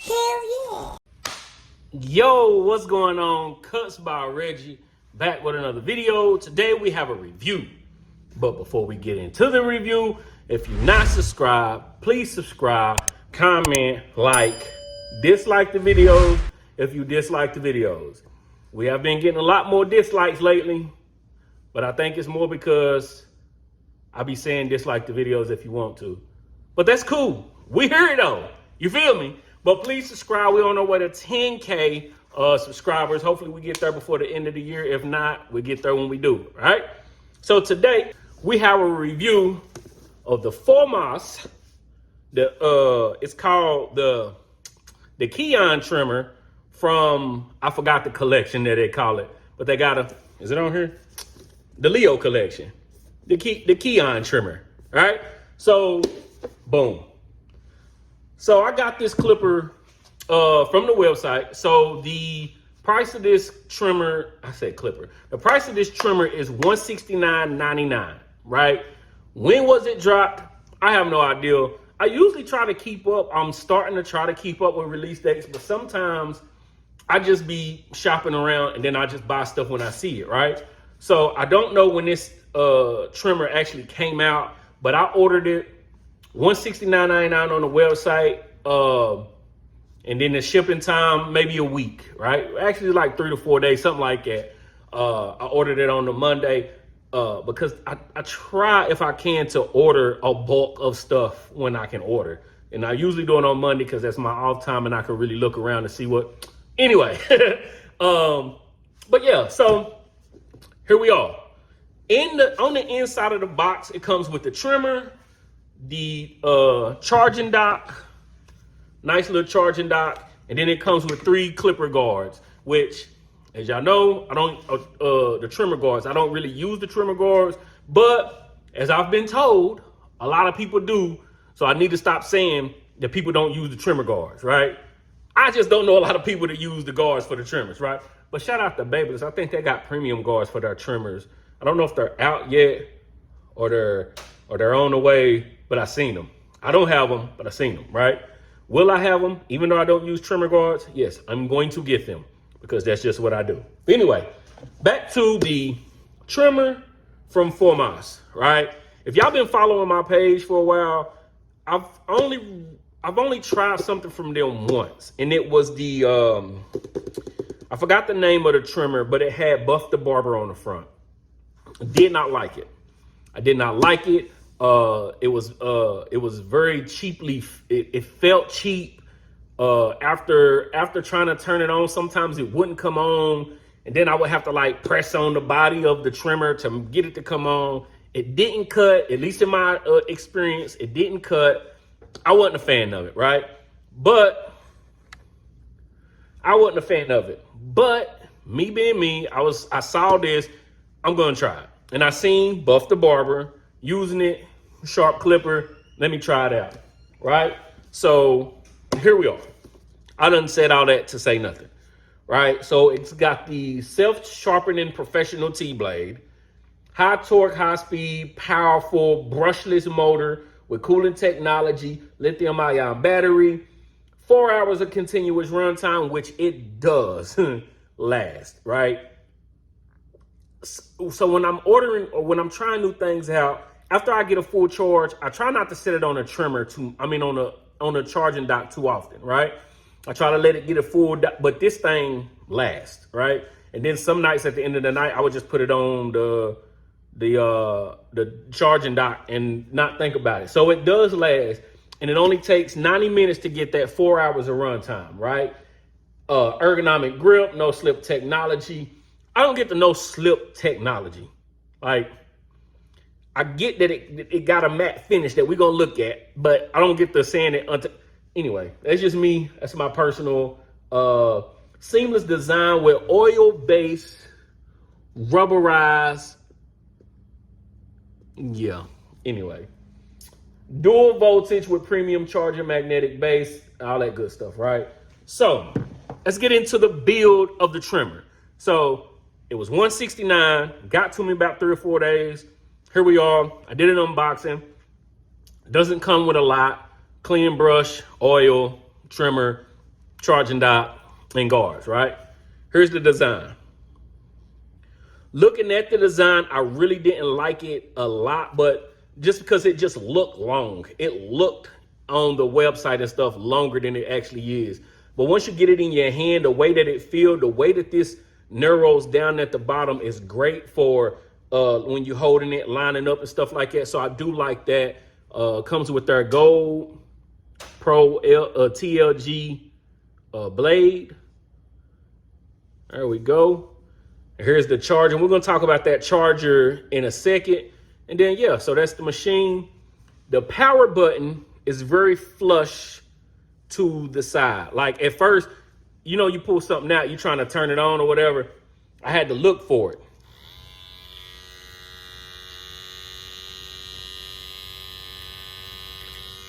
Hell yeah. Yo, what's going on? Cuts by Reggie, back with another video. Today we have a review. But before we get into the review, if you're not subscribed, please subscribe, comment, like, dislike the videos if you dislike the videos. We have been getting a lot more dislikes lately, but I think it's more because I be saying dislike the videos if you want to. But that's cool. We here though. You feel me? But please subscribe. We're on our way to 10K subscribers. Hopefully we get there before the end of the year. If not, we get there when we do, right? So today we have a review of the 4Mas. It's called the KION trimmer from, I forgot the collection that they call it, but they got is it on here? The Leo collection, the KION trimmer, right? So, boom. So I got this clipper from the website. So the price of this trimmer, I said clipper. The price of this trimmer is $169.99, right? When was it dropped? I have no idea. I usually try to keep up. I'm starting to try to keep up with release dates, but sometimes I just be shopping around and then I just buy stuff when I see it, right? So I don't know when this trimmer actually came out, but I ordered it $169.99 on the website, and then the shipping time maybe a week, right? Actually, like 3 to 4 days, something like that. I ordered it on the Monday because I try, if I can, to order a bulk of stuff when I can order, and I usually do it on Monday because that's my off time and I can really look around and see what. Anyway, but yeah, so here we are. On the inside of the box, it comes with the trimmer, the charging dock, nice little charging dock, and then it comes with 3 clipper guards, which, as y'all know, I don't the trimmer guards, I don't really use the trimmer guards, but as I've been told, a lot of people do, so I need to stop saying that people don't use the trimmer guards, right? I just don't know a lot of people that use the guards for the trimmers, right? But shout out to Babyless. I think they got premium guards for their trimmers. I don't know if they're out yet or they're on the way, but I seen them. I don't have them, but I seen them, right? Will I have them, even though I don't use trimmer guards? Yes, I'm going to get them because that's just what I do. But anyway, back to the trimmer from 4Mas, right? If y'all been following my page for a while, I've only tried something from them once, and it was the I forgot the name of the trimmer, but it had Buff the Barber on the front. Did not like it. I did not like it. It was very cheaply. It felt cheap. After trying to turn it on, sometimes it wouldn't come on, and then I would have to like press on the body of the trimmer to get it to come on. It didn't cut, at least in my experience. It didn't cut. I wasn't a fan of it, right? But me being me, I saw this. I'm gonna try it, and I seen Buff the Barber using it, sharp clipper. Let me try it out, right? So here we are. I done said all that to say nothing, right? So it's got the self-sharpening professional T-blade, high torque, high speed, powerful brushless motor with cooling technology, lithium-ion battery, 4 hours of continuous runtime, which it does last, right? So when I'm ordering or when I'm trying new things out, after I get a full charge, I try not to set it on a trimmer on a charging dock too often, right? I try to let it get a full, but this thing lasts, right? And then some nights at the end of the night, I would just put it on the charging dock and not think about it. So it does last, and it only takes 90 minutes to get that 4 hours of runtime, right? Ergonomic grip, no slip technology. I don't get the no slip technology. Like, I get that it got a matte finish that we're gonna look at, but I don't get the saying it until, anyway, that's just me. That's my personal seamless design with oil-based, rubberized, yeah, anyway. Dual voltage with premium charger, magnetic base, all that good stuff, right? So let's get into the build of the trimmer. So it was $169, got to me about 3 or 4 days. Here we are. I did an unboxing. Doesn't come with a lot. Clean brush, oil, trimmer, charging dock, and guards, right? Here's the design. Looking at the design, I really didn't like it a lot, but just because it just looked long. It looked on the website and stuff longer than it actually is. But once you get it in your hand, the way that it feels, the way that this narrows down at the bottom is great for when you're holding it, lining up and stuff like that. So I do like that. Comes with their gold Pro TLG blade. There we go. Here's the charger. We're going to talk about that charger in a second. And then, yeah, so that's the machine. The power button is very flush to the side. Like at first, you know, you pull something out, you're trying to turn it on or whatever. I had to look for it.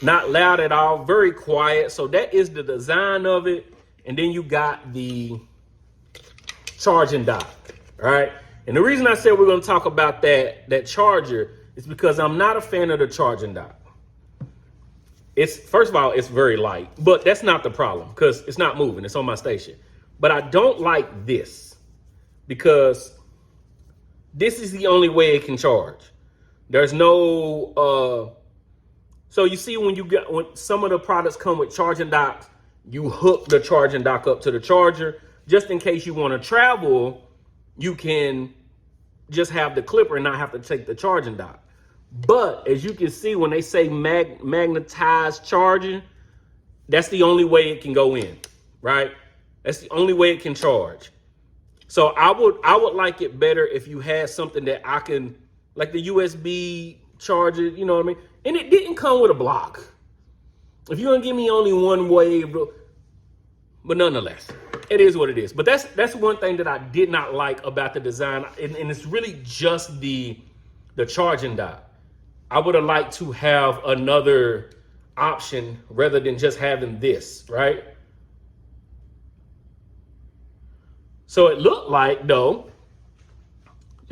Not loud at all, very quiet. So that is the design of it. And then you got the charging dock, all right? And the reason I said we're going to talk about that charger is because I'm not a fan of the charging dock. It's, first of all, it's very light, but that's not the problem because it's not moving. It's on my station. But I don't like this because this is the only way it can charge. There's no, so you see when some of the products come with charging docks, you hook the charging dock up to the charger. Just in case you want to travel, you can just have the clipper and not have to take the charging dock. But as you can see, when they say magnetized charging, that's the only way it can go in, right? That's the only way it can charge. So I would like it better if you had something that I can, like the USB charger, you know what I mean? And it didn't come with a block. If you're gonna give me only one way, but nonetheless, it is what it is. But that's one thing that I did not like about the design, and it's really just the charging dock. I would have liked to have another option rather than just having this, right? So it looked like, though,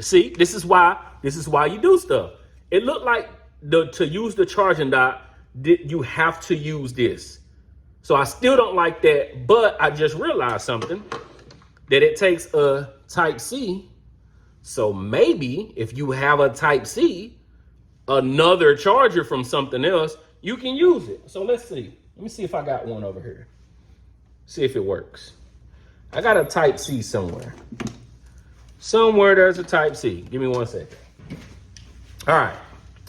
see, this is why you do stuff. It looked like to use the charging dock, you have to use this. So I still don't like that, but I just realized something, that it takes a Type-C. So maybe if you have a Type-C, another charger from something else, you can use it. So let's see. Let me see if I got one over here. See if it works. I got a Type-C somewhere. Somewhere there's a Type-C. Give me 1 second. All right.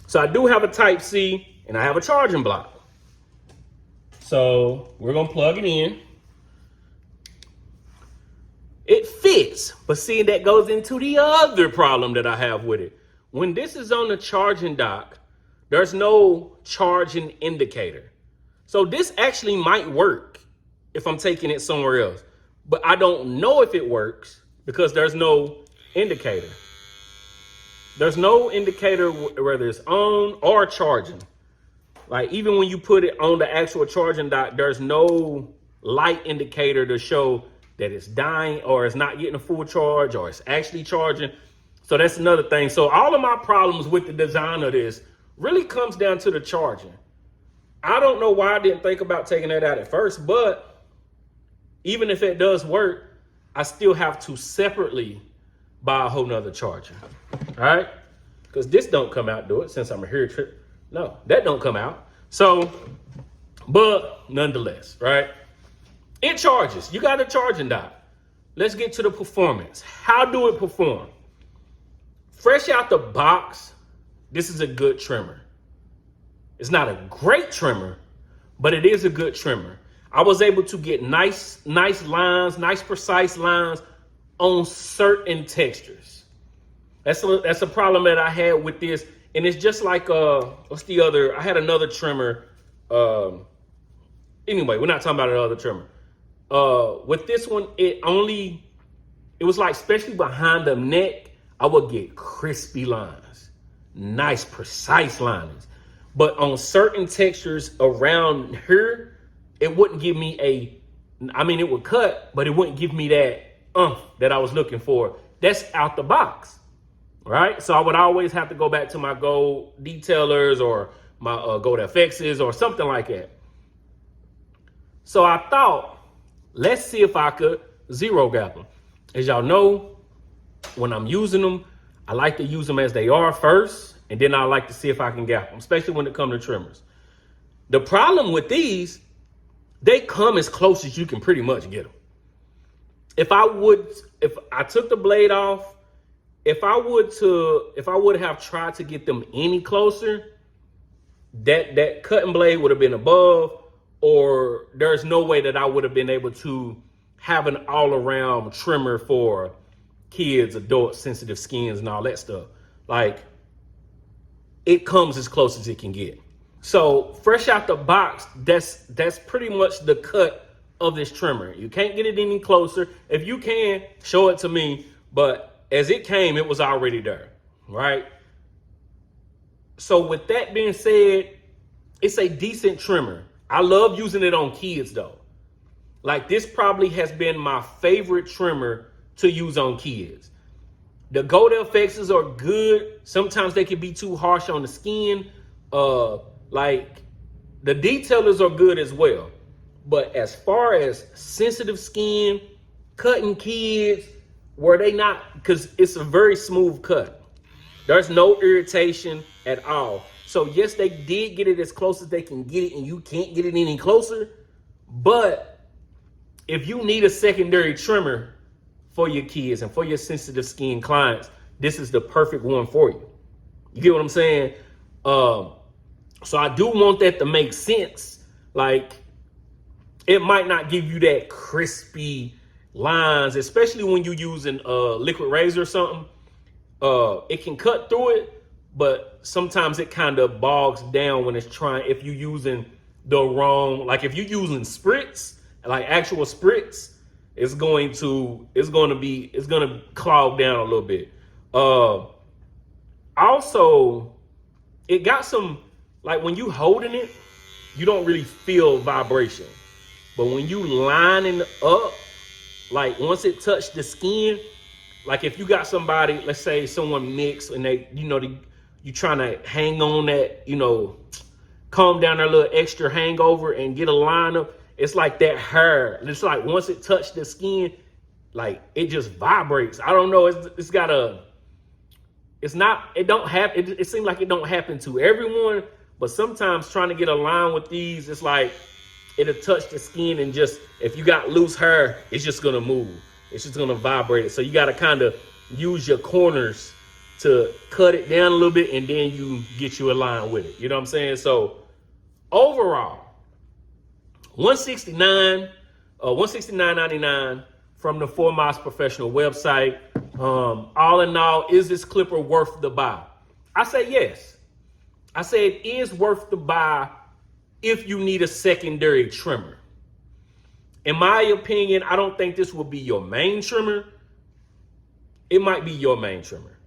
So I do have a Type-C and I have a charging block. So we're going to plug it in. It fits, but see, that goes into the other problem that I have with it. When this is on the charging dock, there's no charging indicator. So this actually might work if I'm taking it somewhere else, but I don't know if it works because there's no indicator. There's no indicator whether it's on or charging. Like even when you put it on the actual charging dock, there's no light indicator to show that it's dying or it's not getting a full charge or it's actually charging. So that's another thing. So all of my problems with the design of this really comes down to the charging. I don't know why I didn't think about taking that out at first, but even if it does work, I still have to separately buy a whole nother charger. All right? Because this don't come out, do it, since I'm a here trip. No, that don't come out. So, but nonetheless, right? It charges. You got a charging dock. Let's get to the performance. How do it perform? Fresh out the box, this is a good trimmer. It's not a great trimmer, but it is a good trimmer. I was able to get nice lines, nice precise lines on certain textures. That's a problem that I had with this. And it's just like, what's the other? I had another trimmer. Anyway, we're not talking about another trimmer. With this one, it was like, especially behind the neck, I would get crispy lines, nice, precise lines. But on certain textures around here, it wouldn't give me it would cut, but it wouldn't give me that that I was looking for. That's out the box, right? So I would always have to go back to my gold detailers or my gold FXs or something like that. So I thought Let's see if I could zero gap them. As y'all know, when I'm using them, I like to use them as they are first, and then I like to see if I can gap them, especially when it comes to trimmers. The problem with these, they come as close as you can pretty much get them. If I took the blade off, if I would have tried to get them any closer, that cutting blade would have been above, or there's no way that I would have been able to have an all-around trimmer for kids, adults, sensitive skins, and all that stuff. Like, it comes as close as it can get. So fresh out the box, that's pretty much the cut of this trimmer. You can't get it any closer. If you can, show it to me. But as it came, it was already there, right? So with that being said, it's a decent trimmer. I love using it on kids though. Like, this probably has been my favorite trimmer to use on kids. The Gold FXs are good. Sometimes they can be too harsh on the skin. Like, the detailers are good as well. But as far as sensitive skin, cutting kids, were they not, because it's a very smooth cut. There's no irritation at all. So yes, they did get it as close as they can get it, and you can't get it any closer. But if you need a secondary trimmer for your kids and for your sensitive skin clients, this is the perfect one for you. You get what I'm saying? So I do want that to make sense. Like, it might not give you that crispy lines, especially when you're using liquid razor or something. It can cut through it, but sometimes it kind of bogs down when it's trying, if you're using the wrong, like if you're using spritz, like actual spritz, it's going to clog down a little bit. Also, it got some, like when you holding it, you don't really feel vibration. But when you lining up, like once it touched the skin, like if you got somebody, let's say someone mixed and you trying to hang on that, calm down their little extra hangover and get a line up. It's like that hair. It's like once it touched the skin, like it just vibrates. I don't know. It seems like it don't happen to everyone, but sometimes trying to get a line with these, it's like it'll touch the skin and just, if you got loose hair, it's just gonna move. It's just gonna vibrate it. So you gotta kind of use your corners to cut it down a little bit, and then you get you a line with it. You know what I'm saying? So overall, $169.99 from the 4Mas Professional website. All in all, is this clipper worth the buy? I say yes. I say it is worth the buy if you need a secondary trimmer. In my opinion, I don't think this will be your main trimmer. It might be your main trimmer.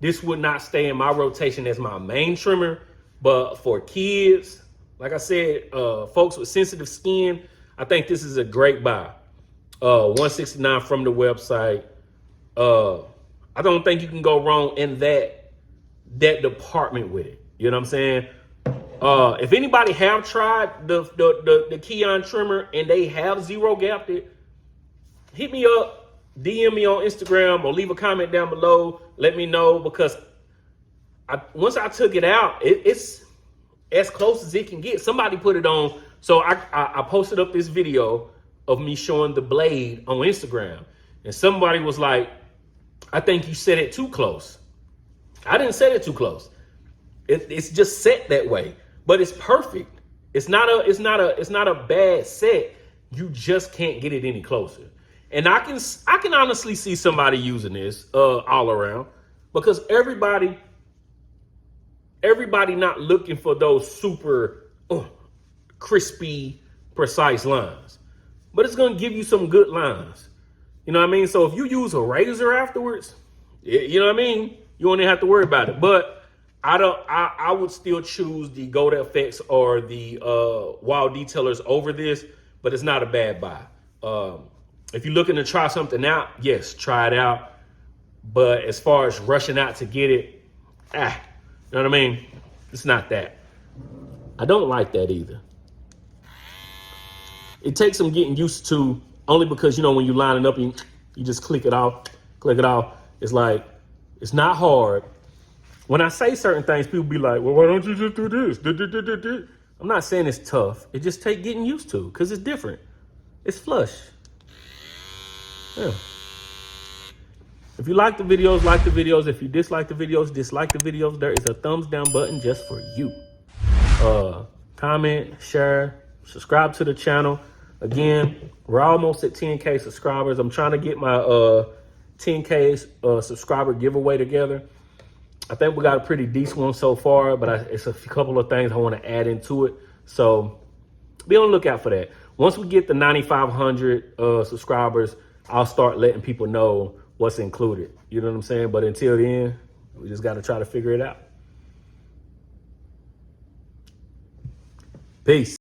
This would not stay in my rotation as my main trimmer, but for kids, like I said, folks with sensitive skin, I think this is a great buy. $169 from the website. I don't think you can go wrong in that department with it. You know what I'm saying? If anybody have tried the KION trimmer and they have zero gapped it, hit me up, DM me on Instagram, or leave a comment down below. Let me know, because once I took it out, it's as close as it can get. Somebody put it on. So I posted up this video of me showing the blade on Instagram, and somebody was like, I think you set it too close. I didn't set it too close. It's just set that way, but it's perfect. It's not a bad set. You just can't get it any closer. And I can honestly see somebody using this all around, because everybody not looking for those super crispy, precise lines, but it's gonna give you some good lines. You know what I mean? So if you use a razor afterwards, you know what I mean? You won't even have to worry about it. But I would still choose the Gold FX or the Wild Detailers over this, but it's not a bad buy. If you're looking to try something out, yes, try it out. But as far as rushing out to get it, you know what I mean? It's not that. I don't like that either. It takes some getting used to Only because, you know, when you line it up, you just click it off. It's like, it's not hard. When I say certain things, people be like, well, why don't you just do this? I'm not saying it's tough. It just take getting used to, because it's different. It's flush. Yeah. If you like the videos, like the videos. If you dislike the videos, dislike the videos. There is a thumbs down button just for you. Comment, share, subscribe to the channel. Again, we're almost at 10K subscribers. I'm trying to get my 10K subscriber giveaway together. I think we got a pretty decent one so far, but it's a couple of things I want to add into it. So be on the lookout for that. Once we get the 9,500 subscribers, I'll start letting people know what's included. You know what I'm saying? But until then, we just got to try to figure it out. Peace.